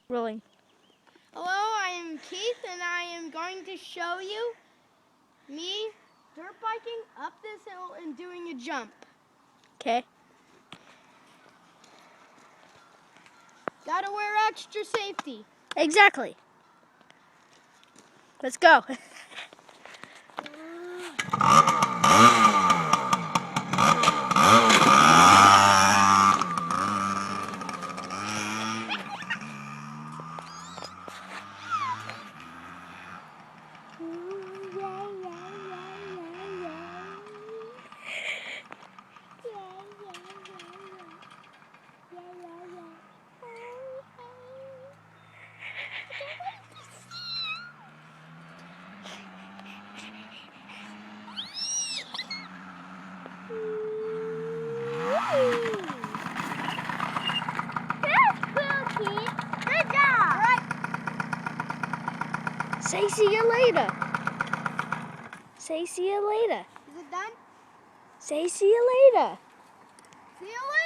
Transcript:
Rolling. Hello, I am Keith, and I am going to show you me dirt biking up this hill and doing a jump. Okay. Gotta wear extra safety. Exactly. Let's go. Good job. All right. Say see you later. Say see you later. Is it done? Say see you later. See you later.